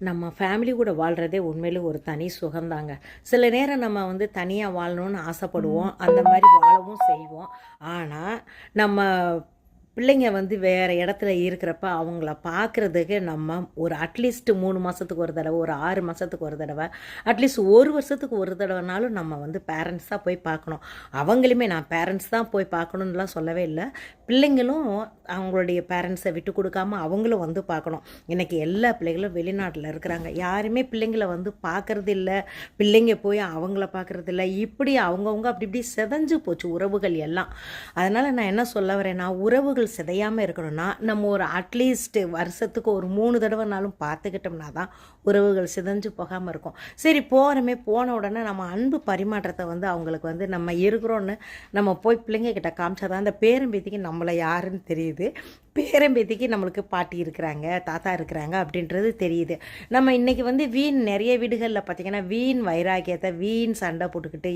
நம்ம ஃபேமிலி கூட வாழ்கிறதே உண்மையிலே ஒரு தனி சுகந்தாங்க. சில நேரம் நம்ம வந்து தனியாக வாழணும்னு ஆசைப்படுவோம், அந்த மாதிரி வாழவும் செய்வோம். ஆனால் நம்ம பிள்ளைங்க வந்து வேறு இடத்துல இருக்கிறப்ப அவங்கள பார்க்குறதுக்கு நம்ம ஒரு அட்லீஸ்ட் 3 மாதத்துக்கு ஒரு தடவை, ஒரு 6 மாதத்துக்கு ஒரு தடவை, அட்லீஸ்ட் 1 வருஷத்துக்கு ஒரு தடவைனாலும் நம்ம வந்து பேரண்ட்ஸாக போய் பார்க்கணும். அவங்களுமே நான் பேரண்ட்ஸ் தான் போய் பார்க்கணுன்னுலாம் சொல்லவே இல்லை. பிள்ளைங்களும் அவங்களுடைய பேரண்ட்ஸை விட்டு கொடுக்காம அவங்களும் வந்து பார்க்கணும். இன்றைக்கி எல்லா பிள்ளைகளும் வெளிநாட்டில் இருக்கிறாங்க. யாருமே பிள்ளைங்களை வந்து பார்க்குறது இல்லை, பிள்ளைங்க போய் அவங்கள பார்க்குறது இல்லை. இப்படி அவங்கவுங்க அப்படி இப்படி செதஞ்சு போச்சு உறவுகள் எல்லாம். அதனால் நான் என்ன சொல்ல வரேன்னா, உறவுகள் சிதையாமல் இருக்கணும்னா நம்ம ஒரு அட்லீஸ்ட் வருஷத்துக்கு ஒரு 3 தடவைனாலும் பார்த்துக்கிட்டோம்னா தான் உறவுகள் சிதைஞ்சு போகாமல் இருக்கும். சரி போகிறோமே, போன உடனே நம்ம அன்பு பரிமாற்றத்தை வந்து அவங்களுக்கு வந்து நம்ம இருக்கிறோன்னு நம்ம போய் பிள்ளைங்க கிட்ட காமிச்சாதான் அந்த பேரம்பேத்திக்கு நம்மளை யாருன்னு தெரியுது, பேரம்பேத்திக்கு நம்மளுக்கு பாட்டி இருக்கிறாங்க, தாத்தா இருக்கிறாங்க அப்படின்றது தெரியுது. நம்ம இன்றைக்கி வந்து நிறைய வீடுகளில் பார்த்திங்கன்னா வைராக்கியத்தை சண்டை போட்டுக்கிட்டு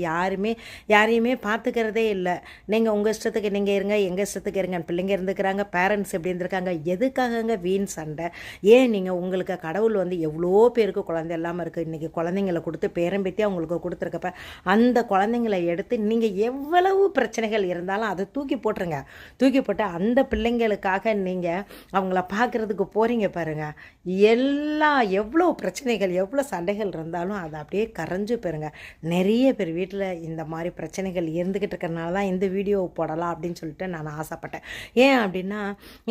யாரையுமே பார்த்துக்கிறதே இல்லை. நீங்கள் உங்கள் இஷ்டத்துக்கு நீங்கள் இருங்க, எங்கள் இஷ்டத்துக்கு இருங்க, பிள்ளைங்க இருந்துக்கிறாங்க, பேரண்ட்ஸ் எப்படி இருந்திருக்காங்க, எதுக்காகங்க சண்டை? ஏன் நீங்கள் உங்களுக்கு கடவுள் வந்து எவ்வளோ பேருக்கு குழந்தை இல்லாமல் இருக்குது. இன்றைக்கி குழந்தைங்களை கொடுத்து பேரம்பேத்தி அவங்களுக்கு கொடுத்துருக்கப்ப அந்த குழந்தைங்களை எடுத்து நீங்கள் எவ்வளவு பிரச்சனைகள் இருந்தாலும் அதை தூக்கி போட்டுருங்க. தூக்கி போட்டு அந்த பிள்ளைங்களுக்காக நீங்கள் அவங்கள பார்க்குறதுக்கு போகிறீங்க பாருங்கள், எவ்வளோ பிரச்சனைகள் எவ்வளோ சண்டைகள் இருந்தாலும் அதை அப்படியே கரைஞ்சு போயிருங்க. நிறைய பேர் வீட்டில் இந்த மாதிரி பிரச்சனைகள் இருந்துக்கிட்டு இருக்கிறனால தான் இந்த வீடியோ போடலாம் அப்படின்னு சொல்லிட்டு நான் ஆசைப்பட்டேன். ஏன் அப்படின்னா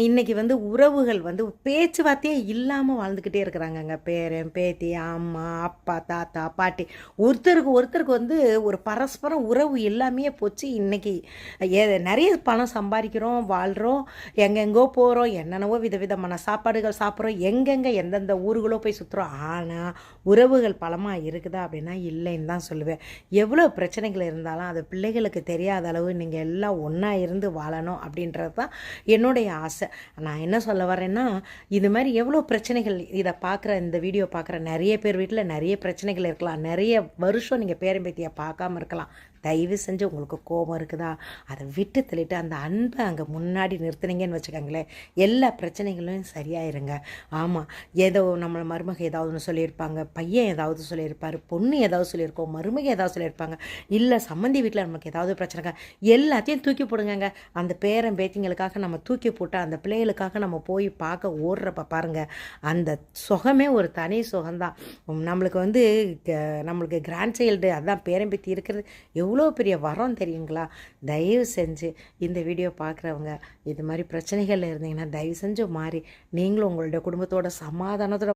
இன்றைக்கி வந்து உறவுகள் வந்து பேச்சுவார்த்தையே இல்லாமல் வாழ்ந்துக்கிட்டே இருக்கிறாங்கங்க. பேரன் பேத்தி, அம்மா அப்பா தாத்தா பாட்டி, ஒருத்தருக்கு வந்து ஒரு பரஸ்பரம் உறவு எல்லாமே போச்சு. இன்றைக்கி நிறைய பணம் சம்பாதிக்கிறோம், வாழ்கிறோம், எங்கெங்கோ போகிறோம், என்னென்னவோ விதவிதமான சாப்பாடுகள் சாப்பிட்றோம், எங்கெங்கே எந்தெந்த ஊருகளோ போய் சுற்றுறோம். ஆனால் உறவுகள் பலமாக இருக்குதா அப்படின்னா இல்லைன்னு தான் சொல்லுவேன். எவ்வளோ பிரச்சனைகள் இருந்தாலும் அது பிள்ளைகளுக்கு தெரியாத அளவு நீங்கள் எல்லாம் ஒன்றா இருந்து வாழணும் அப்படின்றது தான் என்னுடைய ஆசை. நான் என்ன சொல்ல வரேன்னா, இது மாதிரி எவ்வளோ பிரச்சனைகள் இதை பார்க்குற இந்த வீடியோ பார்க்குற நிறைய பேர் வீட்டில் நிறைய பிரச்சனைகள் இருக்கலாம். நிறைய வருஷம் நீங்கள் பேரம்பேத்தியை பார்க்காம இருக்கலாம். தயவு செஞ்சு உங்களுக்கு கோபம் இருக்குதா, அதை விட்டு தள்ளிட்டு அந்த அன்பை அங்கே முன்னாடி நிறுத்துனீங்கன்னு வச்சுக்கோங்களேன், எல்லா பிரச்சனைகளும் சரியாயிருங்க. ஆமாம், ஏதோ நம்மளை மருமக ஏதாவது ஒன்று சொல்லியிருப்பாங்க, பையன் ஏதாவது சொல்லியிருப்பார், பொண்ணு ஏதாவது சொல்லியிருக்கோம், மருமக ஏதாவது சொல்லியிருப்பாங்க, இல்லை சம்மந்தி வீட்டில் நமக்கு ஏதாவது பிரச்சனைங்க, எல்லாத்தையும் தூக்கி போடுங்க. அந்த பேரன் பேத்திங்களுக்காக நம்ம தூக்கி போட்டு அந்த பிள்ளைகளுக்காக நம்ம போய் பார்க்க ஓடுறப்ப பாருங்கள், அந்த சுகமே ஒரு தனி சுகம்தான். நம்மளுக்கு வந்து நம்மளுக்கு கிராண்ட் சைல்டு அதான் பேரம்பேத்தி இருக்கிறது எவ்வளோ பெரிய வரம் தெரியுங்களா? தயவு செஞ்சு இந்த வீடியோ பார்க்குறவங்க இது மாதிரி பிரச்சனைகள் இருந்தீங்கன்னா தயவு செஞ்சு மாறி நீங்களும் உங்களுடைய குடும்பத்தோட சமாதானத்தோட